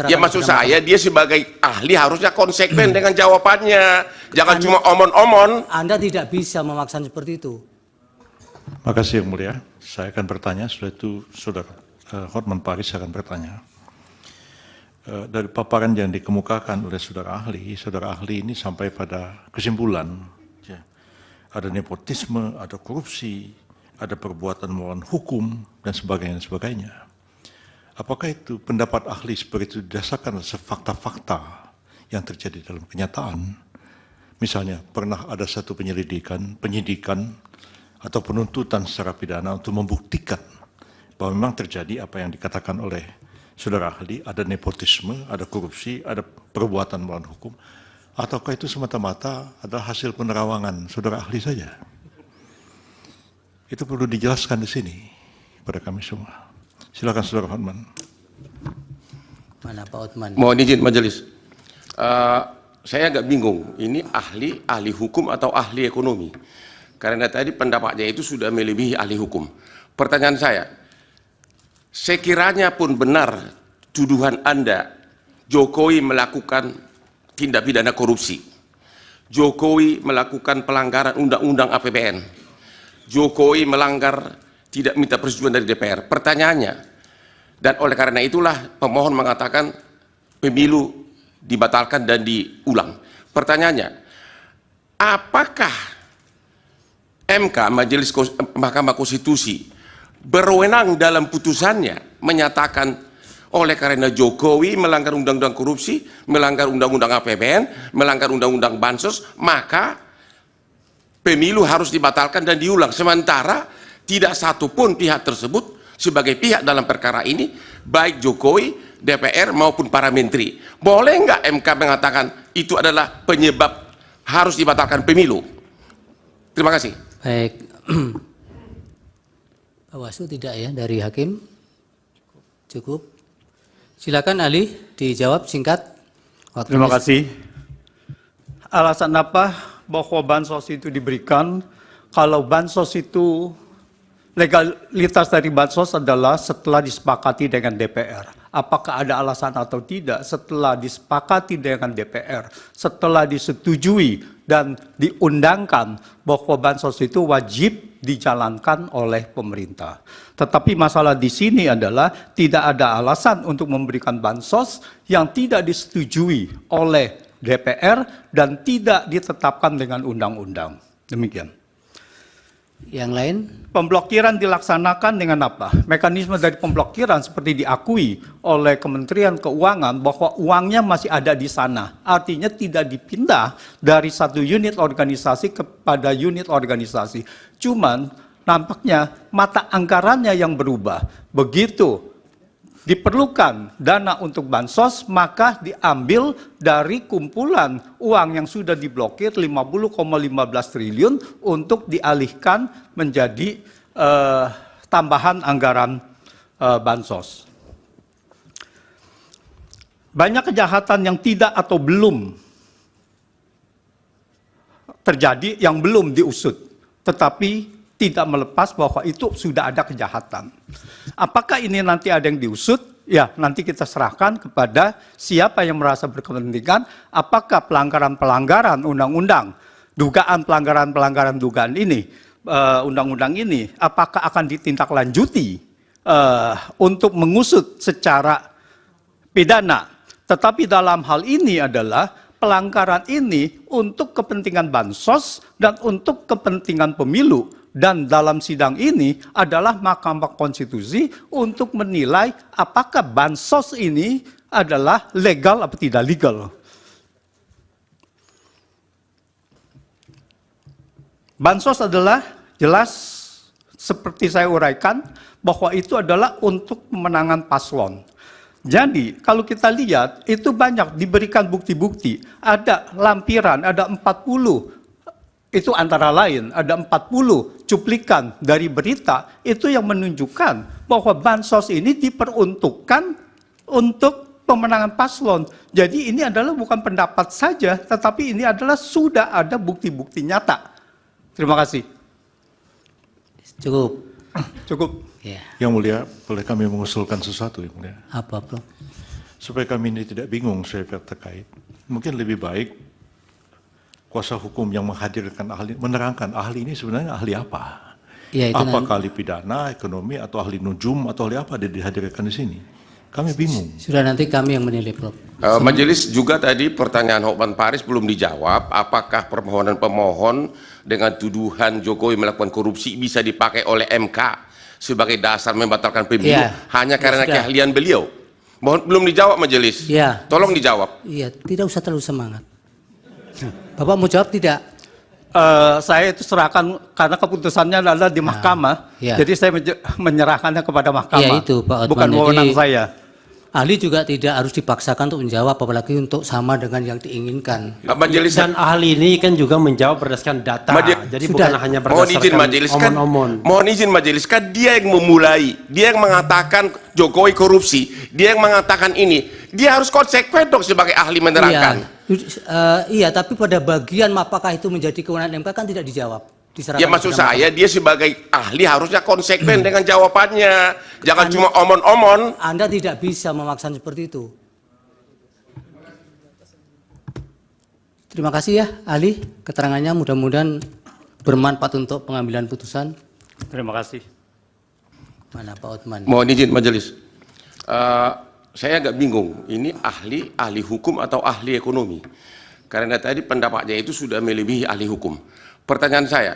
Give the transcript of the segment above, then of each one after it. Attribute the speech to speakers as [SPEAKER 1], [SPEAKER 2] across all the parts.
[SPEAKER 1] Ya maksud saya dia sebagai ahli harusnya konsekuen dengan jawabannya. Jangan cuma omon-omon.
[SPEAKER 2] Anda tidak bisa memaksa seperti itu.
[SPEAKER 3] Makasih Yang Mulia. Saya akan bertanya, setelah itu Saudara Hotman Paris akan bertanya. Dari paparan yang dikemukakan oleh saudara ahli ini sampai pada kesimpulan, ya, ada nepotisme, ada korupsi, ada perbuatan melawan hukum, dan sebagainya. Apakah itu pendapat ahli seperti itu didasarkan atas fakta-fakta yang terjadi dalam kenyataan? Misalnya, pernah ada satu penyidikan atau penuntutan secara pidana untuk membuktikan bahwa memang terjadi apa yang dikatakan oleh saudara ahli, ada nepotisme, ada korupsi, ada perbuatan melawan hukum, ataukah itu semata-mata adalah hasil penerawangan saudara ahli saja? Itu perlu dijelaskan di sini pada kami semua. Silakan Saudara Hotman.
[SPEAKER 2] Mana Pak Hotman?
[SPEAKER 1] Mohon izin majelis. Saya agak bingung, ini ahli hukum atau ahli ekonomi? Karena tadi pendapatnya itu sudah melebihi ahli hukum. Pertanyaan saya, sekiranya pun benar tuduhan Anda, Jokowi melakukan tindak pidana korupsi, Jokowi melakukan pelanggaran undang-undang APBN, Jokowi melanggar tidak minta persetujuan dari DPR. Pertanyaannya, dan oleh karena itulah pemohon mengatakan pemilu dibatalkan dan diulang. Pertanyaannya, apakah MK, Mahkamah Konstitusi, berwenang dalam putusannya menyatakan oleh karena Jokowi melanggar undang-undang korupsi, melanggar undang-undang APBN, melanggar undang-undang bansos, maka pemilu harus dibatalkan dan diulang. Sementara tidak satupun pihak tersebut sebagai pihak dalam perkara ini, baik Jokowi, DPR maupun para menteri. Boleh nggak MK mengatakan itu adalah penyebab harus dibatalkan pemilu? Terima kasih.
[SPEAKER 2] Baik. Bawaslu tidak ya dari hakim? Cukup. Silakan ahli dijawab singkat.
[SPEAKER 4] Terima kasih. Alasan apa bahwa bansos itu diberikan? Kalau bansos itu, legalitas dari bansos adalah setelah disepakati dengan DPR. Apakah ada alasan atau tidak? Setelah disepakati dengan DPR, setelah disetujui dan diundangkan bahwa bansos itu wajib dijalankan oleh pemerintah. Tetapi masalah di sini adalah tidak ada alasan untuk memberikan bansos yang tidak disetujui oleh DPR dan tidak ditetapkan dengan undang-undang. Demikian.
[SPEAKER 2] Yang lain?
[SPEAKER 4] Pemblokiran dilaksanakan dengan apa? Mekanisme dari pemblokiran seperti diakui oleh Kementerian Keuangan bahwa uangnya masih ada di sana. Artinya tidak dipindah dari satu unit organisasi kepada unit organisasi. Cuman nampaknya mata anggarannya yang berubah. Begitu diperlukan dana untuk bansos, maka diambil dari kumpulan uang yang sudah diblokir 50,15 triliun untuk dialihkan menjadi tambahan anggaran bansos. Banyak kejahatan yang tidak atau belum terjadi, yang belum diusut, tetapi tidak melepas bahwa itu sudah ada kejahatan. Apakah ini nanti ada yang diusut? Ya, nanti kita serahkan kepada siapa yang merasa berkepentingan, apakah pelanggaran-pelanggaran undang-undang, dugaan pelanggaran-pelanggaran dugaan ini, undang-undang ini, apakah akan ditindaklanjuti untuk mengusut secara pidana. Tetapi dalam hal ini adalah pelanggaran ini untuk kepentingan bansos dan untuk kepentingan pemilu. Dan dalam sidang ini adalah Mahkamah Konstitusi untuk menilai apakah bansos ini adalah legal atau tidak legal. Bansos adalah jelas seperti saya uraikan bahwa itu adalah untuk pemenangan paslon. Jadi kalau kita lihat itu banyak diberikan bukti-bukti, ada lampiran, ada 40. Itu antara lain, ada 40 cuplikan dari berita, itu yang menunjukkan bahwa bansos ini diperuntukkan untuk pemenangan paslon. Jadi ini adalah bukan pendapat saja, tetapi ini adalah sudah ada bukti-bukti nyata. Terima kasih.
[SPEAKER 2] Cukup.
[SPEAKER 4] Cukup.
[SPEAKER 2] Ya.
[SPEAKER 3] Yang Mulia, boleh kami mengusulkan sesuatu, Yang Mulia?
[SPEAKER 2] Apa, Bro?
[SPEAKER 3] supaya kami ini tidak bingung saya pihak terkait, mungkin lebih baik kuasa hukum yang menghadirkan ahli, menerangkan ahli ini sebenarnya ahli apa?
[SPEAKER 2] Ya, itu
[SPEAKER 3] Apakah ahli pidana, ekonomi, atau ahli nujum, atau ahli apa dihadirkan di sini? Kami bingung.
[SPEAKER 2] sudah nanti kami yang menilai, Prof.
[SPEAKER 1] Majelis juga tadi pertanyaan Hotman Paris belum dijawab. Apakah permohonan pemohon dengan tuduhan Jokowi melakukan korupsi bisa dipakai oleh MK sebagai dasar membatalkan pemilu
[SPEAKER 2] Ya,
[SPEAKER 1] hanya karena
[SPEAKER 2] sudah.
[SPEAKER 1] keahlian beliau? Mohon belum dijawab Majelis.
[SPEAKER 2] Ya.
[SPEAKER 1] Tolong dijawab.
[SPEAKER 2] Iya, tidak usah terlalu semangat. Bapak mau jawab tidak?
[SPEAKER 4] Saya itu serahkan karena keputusannya adalah di mahkamah,
[SPEAKER 2] ya.
[SPEAKER 4] jadi saya menyerahkannya kepada mahkamah.
[SPEAKER 2] Ya, itu, Pak Hotman.
[SPEAKER 4] Bukan wewenang
[SPEAKER 2] Jadi,
[SPEAKER 4] saya.
[SPEAKER 2] Ahli juga tidak harus dipaksakan untuk menjawab, apalagi untuk sama dengan yang diinginkan.
[SPEAKER 1] Majelis
[SPEAKER 5] Dan ahli ini kan juga menjawab berdasarkan data, jadi
[SPEAKER 2] Sudah.
[SPEAKER 5] bukan hanya
[SPEAKER 1] mohon izin
[SPEAKER 5] berdasarkan
[SPEAKER 1] Majelis kan,
[SPEAKER 5] omon-omon.
[SPEAKER 1] mohon izin Majelis kan dia yang memulai, dia yang mengatakan Jokowi korupsi, dia yang mengatakan ini, dia harus konsekuen dong sebagai ahli menerangkan.
[SPEAKER 2] Iya, tapi pada bagian apakah itu menjadi kewenangan MK kan tidak dijawab. Diserahkan
[SPEAKER 1] Ya maksud
[SPEAKER 2] kepada
[SPEAKER 1] saya dia sebagai ahli harusnya konsekuen dengan jawabannya, jangan cuma omon-omon.
[SPEAKER 2] Anda tidak bisa memaksa seperti itu. Terima kasih ya, ahli. Keterangannya mudah-mudahan bermanfaat untuk pengambilan putusan.
[SPEAKER 4] Terima kasih.
[SPEAKER 2] Mana Pak Hotman?
[SPEAKER 1] Mohon izin Majelis. Saya agak bingung, ini ahli hukum atau ahli ekonomi? Karena tadi pendapatnya itu sudah melebihi ahli hukum. Pertanyaan saya,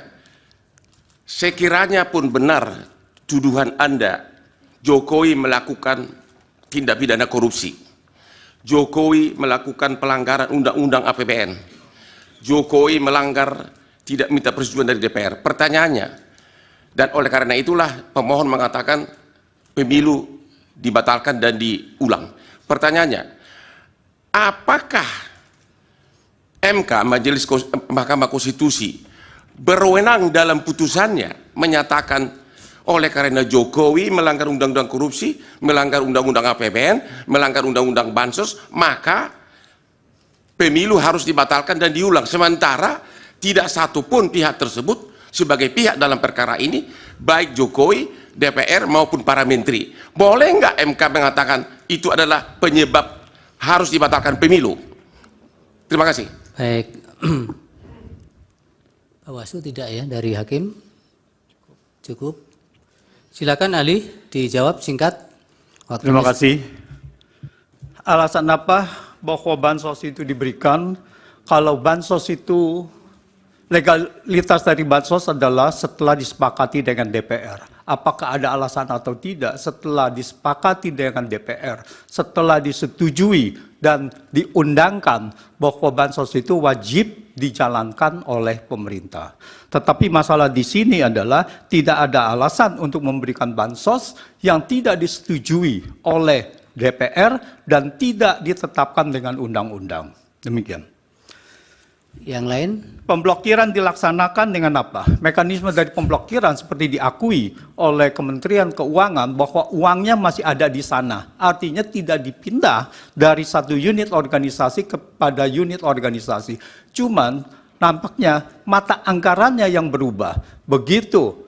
[SPEAKER 1] sekiranya pun benar tuduhan Anda, Jokowi melakukan tindak pidana korupsi, Jokowi melakukan pelanggaran undang-undang APBN, Jokowi melanggar tidak minta persetujuan dari DPR. Pertanyaannya, dan oleh karena itulah pemohon mengatakan pemilu dibatalkan dan diulang. Pertanyaannya, apakah MK, Mahkamah Konstitusi, berwenang dalam putusannya menyatakan oleh karena Jokowi melanggar undang-undang korupsi, melanggar undang-undang APBN, melanggar undang-undang bansos, maka pemilu harus dibatalkan dan diulang. Sementara tidak satupun pihak tersebut sebagai pihak dalam perkara ini, baik Jokowi, DPR maupun para menteri. Boleh nggak MK mengatakan itu adalah penyebab harus dibatalkan pemilu? Terima kasih.
[SPEAKER 2] Baik. Bawaslu tidak ya dari hakim? Cukup. Silakan ahli dijawab singkat.
[SPEAKER 4] Terima kasih. Alasan apa bahwa bansos itu diberikan? Kalau bansos itu, legalitas dari bansos adalah setelah disepakati dengan DPR. Apakah ada alasan atau tidak? Setelah disepakati dengan DPR, setelah disetujui dan diundangkan bahwa bansos itu wajib dijalankan oleh pemerintah. Tetapi masalah di sini adalah tidak ada alasan untuk memberikan bansos yang tidak disetujui oleh DPR dan tidak ditetapkan dengan undang-undang. Demikian.
[SPEAKER 2] Yang lain?
[SPEAKER 4] Pemblokiran dilaksanakan dengan apa? Mekanisme dari pemblokiran seperti diakui oleh Kementerian Keuangan bahwa uangnya masih ada di sana. Artinya tidak dipindah dari satu unit organisasi kepada unit organisasi. Cuman nampaknya mata anggarannya yang berubah. Begitu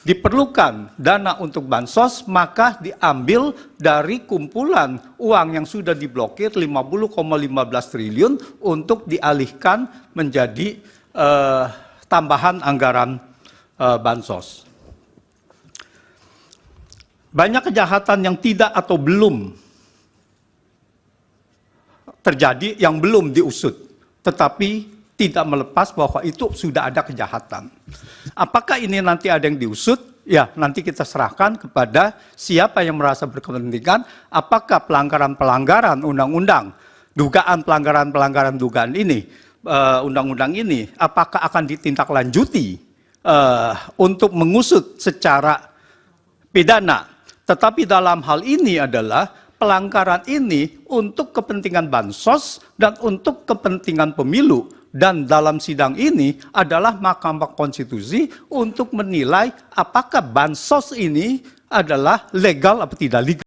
[SPEAKER 4] diperlukan dana untuk bansos, maka diambil dari kumpulan uang yang sudah diblokir 50,15 triliun untuk dialihkan menjadi tambahan anggaran bansos. Banyak kejahatan yang tidak atau belum terjadi, yang belum diusut, tetapi tidak melepas bahwa itu sudah ada kejahatan. Apakah ini nanti ada yang diusut? Ya, nanti kita serahkan kepada siapa yang merasa berkepentingan, apakah pelanggaran-pelanggaran undang-undang, dugaan pelanggaran-pelanggaran dugaan ini, undang-undang ini, apakah akan ditindaklanjuti untuk mengusut secara pidana. Tetapi dalam hal ini adalah pelanggaran ini untuk kepentingan bansos dan untuk kepentingan pemilu. Dan dalam sidang ini adalah Mahkamah Konstitusi untuk menilai apakah bansos ini adalah legal atau tidak legal.